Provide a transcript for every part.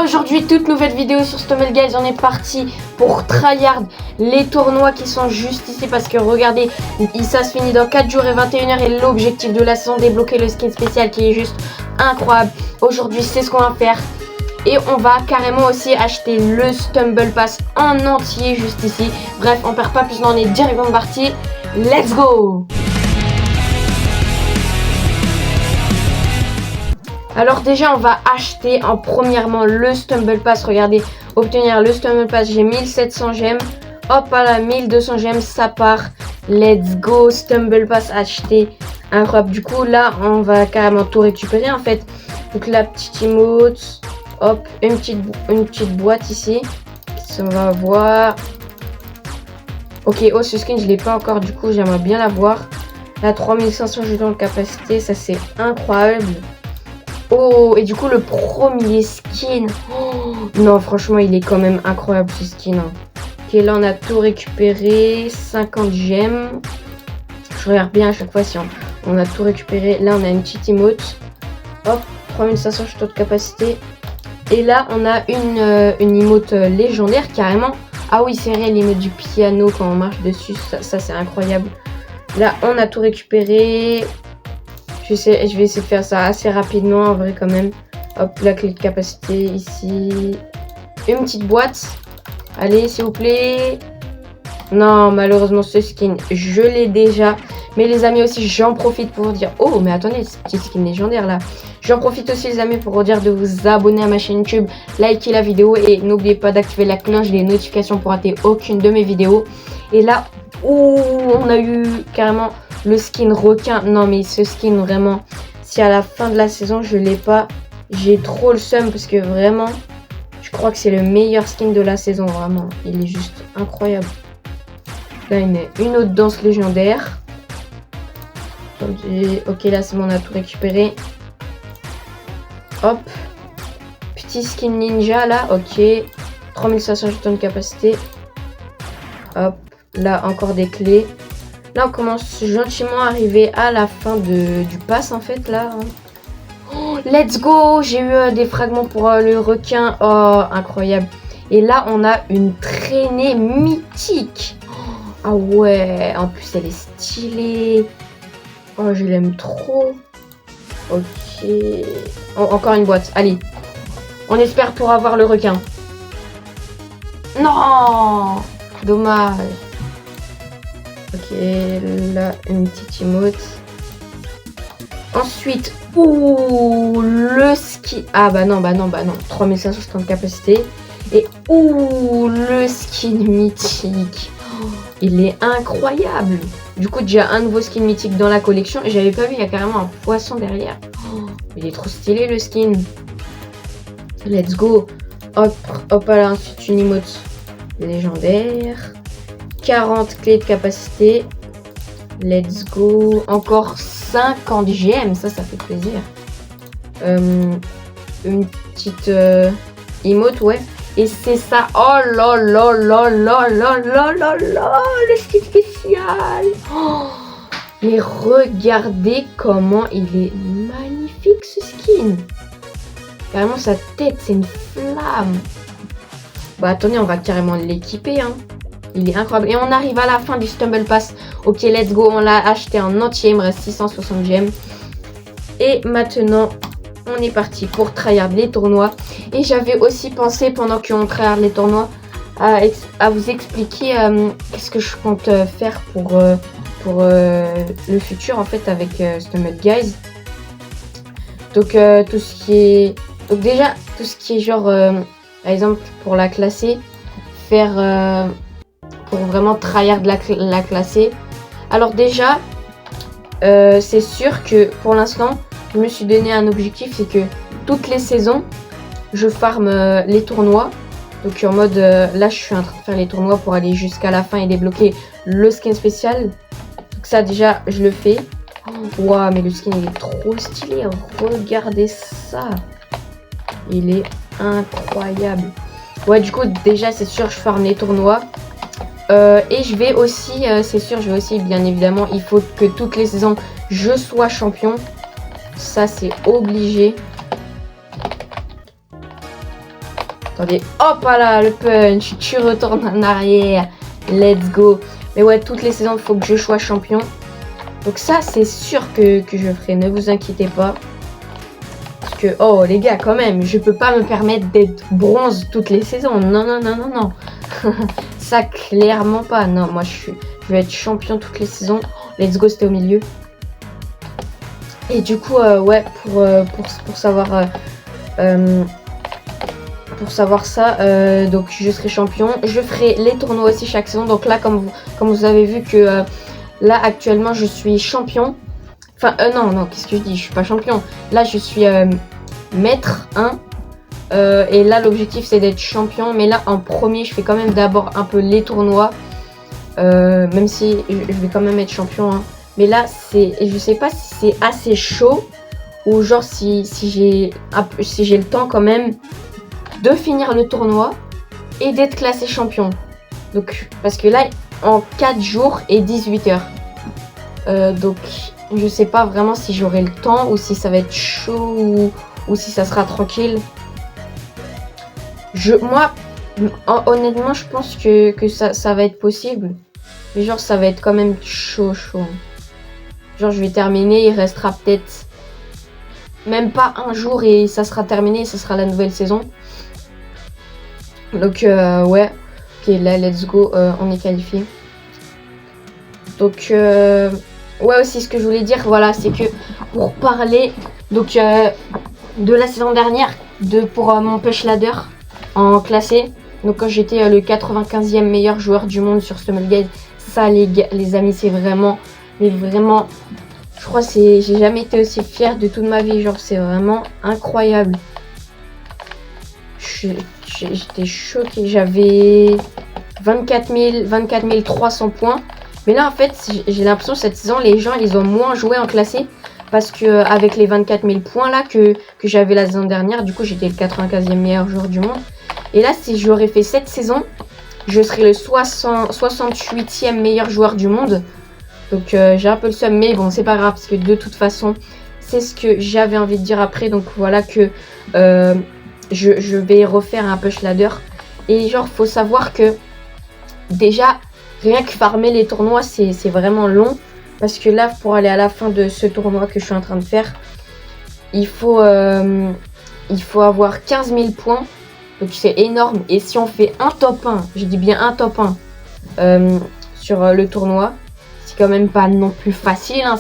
Aujourd'hui, toute nouvelle vidéo sur Stumble Guys. On est parti pour tryhard les tournois qui sont juste ici parce que regardez, ça se finit dans 4 jours et 21h et l'objectif de la saison, débloquer le skin spécial qui est juste incroyable. Aujourd'hui, c'est ce qu'on va faire. Et on va carrément aussi acheter le Stumble Pass en entier juste ici. Bref, on perd pas plus, on est directement parti. Let's go! Alors déjà on va acheter en premièrement le Stumble Pass. Regardez, obtenir le Stumble Pass, j'ai 1700 gemmes. Hop là, 1200 gemmes, ça part. Let's go, Stumble Pass acheté. Incroyable. Du coup là on va carrément tout récupérer en fait. Donc la petite emote. Hop, une petite boîte ici. Ça on va voir. Ok, oh ce skin je l'ai pas encore, du coup j'aimerais bien l'avoir. Là 3500 jetons de capacité, ça c'est incroyable. Oh, et du coup, le premier skin. Oh, non, franchement, il est quand même incroyable ce skin. Hein. Ok, là, on a tout récupéré. 50 gemmes. Je regarde bien à chaque fois si on a tout récupéré. Là, on a une petite emote. Hop, 3500 jetons de capacité. Et là, on a une emote légendaire carrément. Ah oui, c'est vrai, l'emote du piano quand on marche dessus. Ça c'est incroyable. Là, on a tout récupéré. Je vais essayer de faire ça assez rapidement en vrai quand même. Hop, la clé de capacité ici. Une petite boîte. Allez, s'il vous plaît. Non, malheureusement ce skin, je l'ai déjà. Mais les amis aussi, j'en profite pour vous dire... Oh, mais attendez, ce petit skin légendaire là. J'en profite aussi les amis pour vous dire de vous abonner à ma chaîne YouTube. Likez la vidéo et n'oubliez pas d'activer la cloche des notifications pour rater aucune de mes vidéos. Et là, on a eu carrément... le skin requin, non mais ce skin vraiment, si à la fin de la saison je l'ai pas, j'ai trop le seum parce que vraiment, je crois que c'est le meilleur skin de la saison, vraiment. Il est juste incroyable. Là, il y a une autre danse légendaire. Ok, là c'est bon, on a tout récupéré. Hop. Petit skin ninja là, ok. 3500 jetons de capacité. Hop, là encore des clés. Là, on commence gentiment à arriver à la fin du pass, en fait, là. Oh, let's go! J'ai eu des fragments pour le requin. Oh, incroyable. Et là, on a une traînée mythique. Oh, ah ouais, en plus, elle est stylée. Oh, je l'aime trop. Ok. Oh, encore une boîte. Allez. On espère pour avoir le requin. Non! Dommage. Ok, là, une petite emote. Ensuite, le ski. Ah bah non. 3500 de capacité. Et le skin mythique. Oh, il est incroyable. Du coup, déjà un nouveau skin mythique dans la collection. J'avais pas vu, il y a carrément un poisson derrière. Oh, il est trop stylé le skin. Let's go. Hop là, ensuite une emote légendaire. 40 clés de capacité. Let's go. Encore 50 gemmes. Ça fait plaisir. Une petite emote, ouais. Et c'est ça. Oh là là là là là là là là. Le skin spécial. Oh, mais regardez comment il est magnifique ce skin. Carrément sa tête, c'est une flamme. Bah attendez, on va carrément l'équiper, hein. Il est incroyable. Et on arrive à la fin du Stumble Pass. Ok, let's go. On l'a acheté en entier. Il me reste 660 gemmes. Et maintenant, on est parti pour tryhard les tournois. Et j'avais aussi pensé, pendant qu'on tryhard les tournois, à vous expliquer qu'est-ce que je compte faire pour le futur, en fait, avec Stumble Guys. Donc, tout ce qui est... Donc, déjà, tout ce qui est genre... par exemple, pour la classer, faire... pour vraiment tryhard la classer. Alors déjà, c'est sûr que pour l'instant, je me suis donné un objectif, c'est que toutes les saisons, je farm les tournois. Donc en mode, là je suis en train de faire les tournois pour aller jusqu'à la fin et débloquer le skin spécial. Donc ça déjà, je le fais. Waouh, mais le skin il est trop stylé, regardez ça. Il est incroyable. Ouais, du coup déjà c'est sûr, je farm les tournois. Et je vais aussi, c'est sûr, je vais aussi, bien évidemment, il faut que toutes les saisons, je sois champion. Ça, c'est obligé. Attendez, hop là, le punch, tu retournes en arrière. Let's go. Mais ouais, toutes les saisons, il faut que je sois champion. Donc ça, c'est sûr que je ferai, ne vous inquiétez pas. Parce que, oh les gars, quand même, je peux pas me permettre d'être bronze toutes les saisons. Non, non, non, non, non. Ça, clairement pas. Non, moi, je vais être champion toutes les saisons. Let's go, c'était au milieu. Et du coup, ouais, pour savoir... pour savoir ça, donc je serai champion. Je ferai les tournois aussi chaque saison. Donc là, comme vous avez vu que là, actuellement, je suis champion. Enfin, non, qu'est-ce que je dis? Je suis pas champion. Là, je suis maître 1. Et là, l'objectif, c'est d'être champion. Mais là, en premier, je fais quand même d'abord un peu les tournois. Même si je vais quand même être champion. Hein. Mais là, je sais pas si c'est assez chaud. Ou genre, si j'ai le temps quand même de finir le tournoi et d'être classé champion. Donc, parce que là, en 4 jours et 18 heures. Donc, je sais pas vraiment si j'aurai le temps ou si ça va être chaud ou si ça sera tranquille. Moi, honnêtement, je pense que ça va être possible. Mais genre, ça va être quand même chaud. Genre, je vais terminer, il restera peut-être même pas un jour et ça sera terminé, ça sera la nouvelle saison. Donc, ouais. Ok, là, let's go, on est qualifié. Donc, ouais, aussi, ce que je voulais dire, voilà, c'est que pour parler donc de la saison dernière, pour mon push ladder en classé, donc quand j'étais le 95e meilleur joueur du monde sur Stumbleguys, ça, les amis, c'est vraiment, mais vraiment, je crois que j'ai jamais été aussi fier de toute ma vie, genre, c'est vraiment incroyable. J'étais choquée, j'avais 24 300 points. Mais là, en fait, j'ai l'impression que cette saison, les gens, ils ont moins joué en classé. Parce que avec les 24 000 points là que j'avais la saison dernière, du coup, j'étais le 95e meilleur joueur du monde. Et là, si j'aurais fait cette saison, je serais le 68e meilleur joueur du monde. Donc, j'ai un peu le seum, mais bon, c'est pas grave. Parce que de toute façon, c'est ce que j'avais envie de dire après. Donc, voilà que je vais refaire un push ladder. Et genre, faut savoir que déjà, rien que farmer les tournois, c'est vraiment long. Parce que là, pour aller à la fin de ce tournoi que je suis en train de faire, il faut avoir 15 000 points. Donc c'est énorme. Et si on fait un top 1, je dis bien un top 1 sur le tournoi, c'est quand même pas non plus facile. Hein,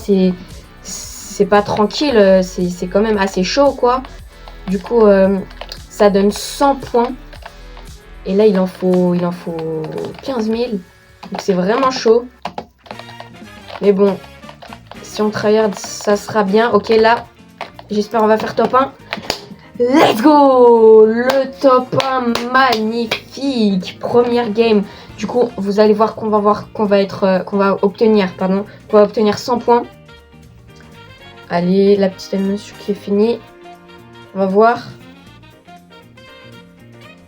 c'est pas tranquille. C'est quand même assez chaud, quoi. Du coup, ça donne 100 points. Et là, il en faut 15 000. Donc c'est vraiment chaud. Mais bon, si on tryhard, ça sera bien. Ok, là, j'espère on va faire top 1. Let's go! Le top 1, magnifique! Première game. Du coup, vous allez voir qu'on va obtenir 100 points. Allez, la petite animation qui est finie. On va voir.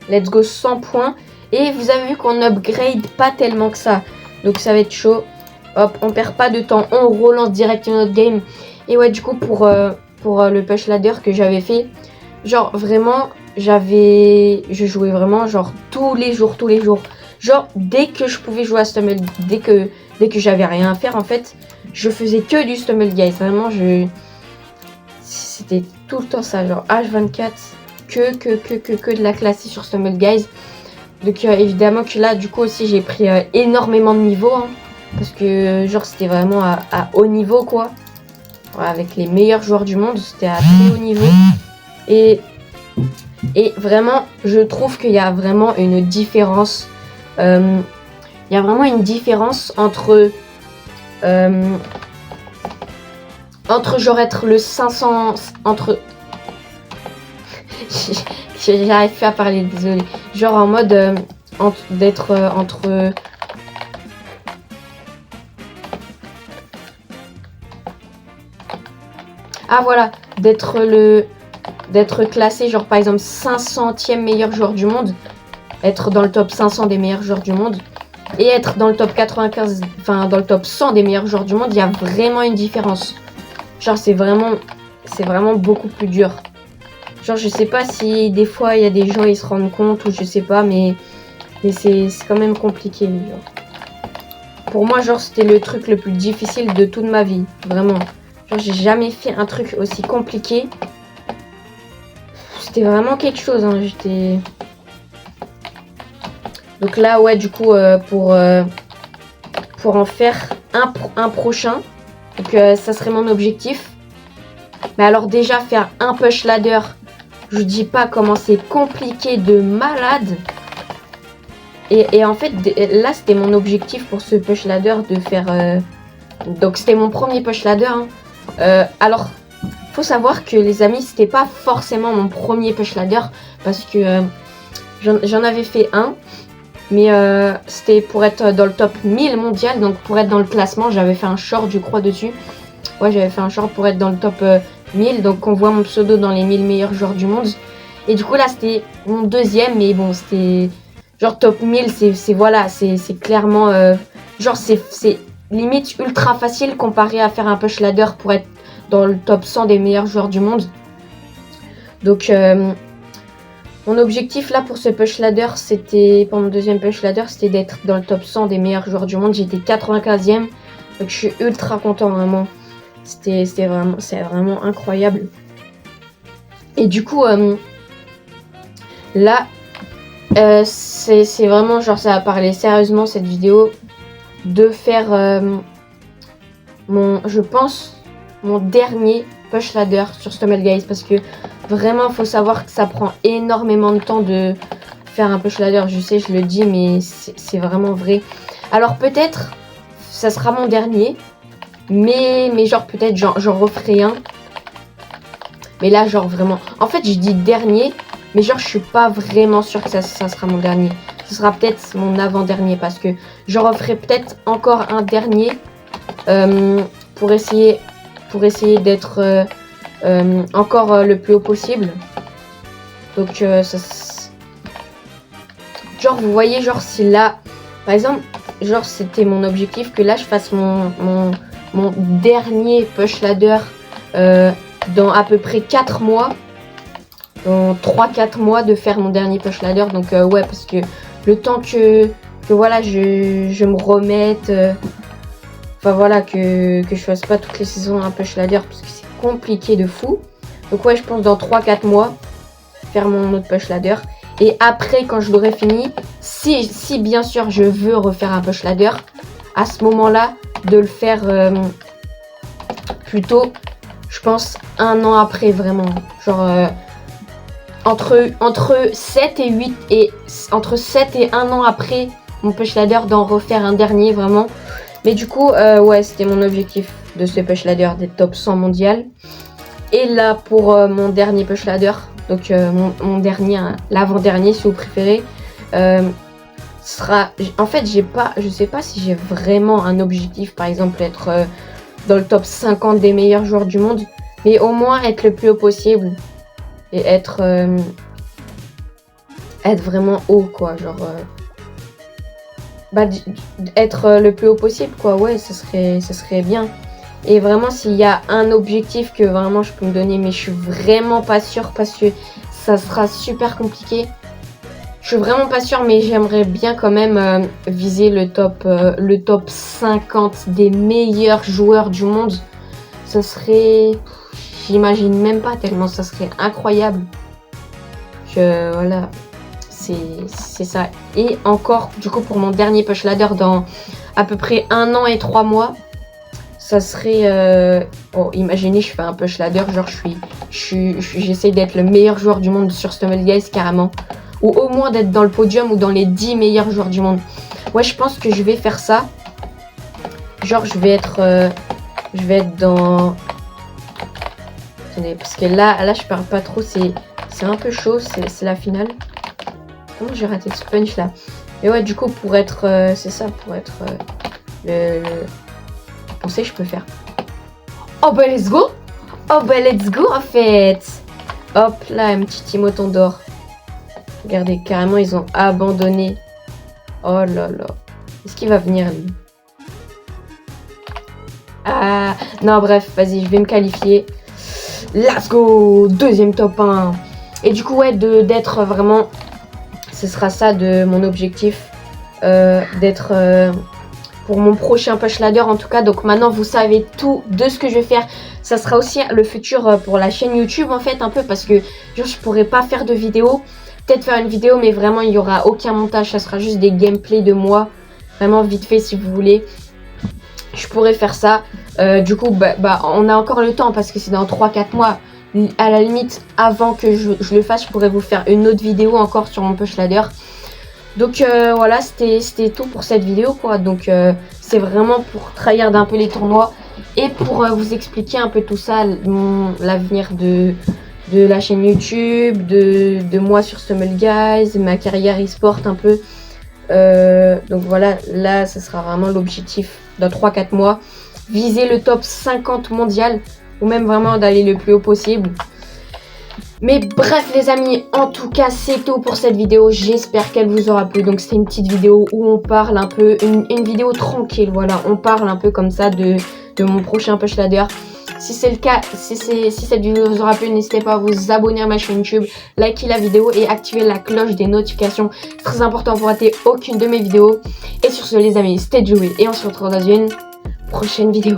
Let's go, 100 points. Et vous avez vu qu'on upgrade pas tellement que ça. Donc ça va être chaud. Hop, on perd pas de temps. On relance direct notre game. Et ouais, du coup, pour le push ladder que j'avais fait, genre vraiment, je jouais vraiment genre tous les jours. Genre, dès que je pouvais jouer à Stumble, dès que j'avais rien à faire, en fait, je faisais que du Stumbleguys. Vraiment, c'était tout le temps ça. Genre H24, que de la classe sur Stumbleguys. Donc évidemment que là, du coup aussi, j'ai pris énormément de niveau. Hein, parce que genre, c'était vraiment à haut niveau, quoi. Ouais, avec les meilleurs joueurs du monde, c'était à très haut niveau. Et vraiment, je trouve qu'il y a vraiment une différence. Il y a vraiment une différence entre genre être le 500... J'arrive plus à parler, désolé. Genre en mode d'être entre... Ah voilà, d'être classé genre par exemple 500e meilleur joueur du monde, être dans le top 500 des meilleurs joueurs du monde et être dans le top 95, enfin dans le top 100 des meilleurs joueurs du monde, il y a vraiment une différence. Genre c'est vraiment beaucoup plus dur. Genre, je sais pas si des fois, il y a des gens, ils se rendent compte ou je sais pas, mais c'est quand même compliqué, genre. Pour moi, genre, c'était le truc le plus difficile de toute ma vie. Vraiment. Genre, j'ai jamais fait un truc aussi compliqué. C'était vraiment quelque chose, hein. J'étais... Donc là, ouais, du coup, pour en faire un prochain, donc ça serait mon objectif. Mais alors déjà, faire un push ladder, je vous dis pas comment c'est compliqué de malade. Et en fait, là, c'était mon objectif pour ce push ladder de faire... Donc, c'était mon premier push ladder. Hein. Alors, faut savoir que les amis, c'était pas forcément mon premier push ladder. Parce que j'en avais fait un. Mais c'était pour être dans le top 1000 mondial. Donc, pour être dans le classement, j'avais fait un short, je crois, dessus. Ouais, j'avais fait un short pour être dans le top 1000. Donc, on voit mon pseudo dans les 1000 meilleurs joueurs du monde. Et du coup, là, c'était mon deuxième. Mais bon, c'était... Genre top 1000, c'est voilà, c'est clairement... genre c'est limite ultra facile comparé à faire un push ladder pour être dans le top 100 des meilleurs joueurs du monde. Donc mon objectif là pour ce push ladder, c'était... Pour mon deuxième push ladder, c'était d'être dans le top 100 des meilleurs joueurs du monde. J'étais 95e, donc je suis ultra content vraiment. C'est vraiment incroyable. Et du coup, là... c'est vraiment genre ça va parler sérieusement cette vidéo de faire je pense mon dernier push ladder sur Stumble Guys, parce que vraiment faut savoir que ça prend énormément de temps de faire un push ladder. Je sais, je le dis, mais c'est vraiment vrai. Alors peut-être ça sera mon dernier, mais genre peut-être j'en referai un. Mais là genre vraiment, en fait je dis dernier, mais genre je suis pas vraiment sûre que ça sera mon dernier. Ce sera peut-être mon avant-dernier, parce que je referai peut-être encore un dernier pour essayer d'être encore le plus haut possible. Donc genre vous voyez, genre si là par exemple, genre c'était mon objectif que là je fasse mon dernier push ladder dans à peu près 4 mois. Dans 3-4 mois de faire mon dernier push ladder. Donc ouais, parce que le temps que voilà, je me remette, enfin voilà, que je fasse pas toutes les saisons un push ladder, parce que c'est compliqué de fou. Donc ouais, je pense dans 3-4 mois faire mon autre push ladder. Et après, quand je l'aurai fini, si bien sûr je veux refaire un push ladder, à ce moment là de le faire plutôt, je pense 1 an après, vraiment, genre entre 7 et 8 et entre 7 et 1 an après mon push ladder d'en refaire un dernier, vraiment. Mais du coup ouais, c'était mon objectif de ce push ladder d'être top 100 mondial. Et là pour mon dernier push ladder, donc mon dernier, hein, l'avant-dernier si vous préférez, sera, en fait je sais pas si j'ai vraiment un objectif, par exemple être dans le top 50 des meilleurs joueurs du monde, mais au moins être le plus haut possible. Et être vraiment haut, quoi, genre être le plus haut possible, quoi. Ouais, ça serait bien. Et vraiment, s'il y a un objectif que vraiment je peux me donner, mais je suis vraiment pas sûre, parce que ça sera super compliqué. Je suis vraiment pas sûre, mais j'aimerais bien quand même viser le top 50 des meilleurs joueurs du monde. Ça serait... J'imagine même pas, tellement ça serait incroyable. Voilà, c'est ça. Et encore, du coup, pour mon dernier push ladder dans à peu près 1 an et 3 mois, ça serait... Oh, imaginez, je fais un push ladder, genre j'essaie d'être le meilleur joueur du monde sur Stumble Guys, carrément. Ou au moins d'être dans le podium ou dans les 10 meilleurs joueurs du monde. Ouais, je pense que je vais faire ça. Genre, je vais être dans... Attendez, parce que là je parle pas trop, c'est un peu chaud, c'est la finale. Comment j'ai raté ce punch là? Mais ouais, du coup, pour être... c'est ça, pour être on sait, je peux faire... Oh bah let's go! Oh bah let's go en fait! Hop là, un petit emoton d'or. Regardez, carrément, ils ont abandonné. Oh là là. Est-ce qu'il va venir lui? Ah, non, bref, vas-y, je vais me qualifier. Let's go! Deuxième top 1. Et du coup, ouais, d'être vraiment, ce sera ça de mon objectif, d'être pour mon prochain push ladder en tout cas. Donc maintenant, vous savez tout de ce que je vais faire. Ça sera aussi le futur pour la chaîne YouTube en fait, un peu, parce que genre, je pourrais pas faire de vidéo. Peut-être faire une vidéo, mais vraiment, il y aura aucun montage. Ça sera juste des gameplays de moi, vraiment vite fait si vous voulez. Je pourrais faire ça. Du coup, on a encore le temps parce que c'est dans 3-4 mois. À la limite, avant que je le fasse, je pourrais vous faire une autre vidéo encore sur mon push ladder. Donc voilà, c'était tout pour cette vidéo quoi. Donc c'est vraiment pour tryhard un peu les tournois et pour vous expliquer un peu tout ça, l'avenir de la chaîne YouTube, de moi sur Stumble Guys, ma carrière e-sport un peu. Donc voilà, là ça sera vraiment l'objectif dans 3-4 mois. Viser le top 50 mondial ou même vraiment d'aller le plus haut possible. Mais bref les amis, en tout cas c'est tout pour cette vidéo, j'espère qu'elle vous aura plu. Donc c'était une petite vidéo où on parle un peu, une vidéo tranquille, voilà, on parle un peu comme ça de mon prochain push ladder. Si c'est le cas, si cette vidéo vous aura plu, n'hésitez pas à vous abonner à ma chaîne YouTube, liker la vidéo et activer la cloche des notifications. Très important pour rater aucune de mes vidéos. Et sur ce les amis, stay joué et on se retrouve dans une prochaine vidéo.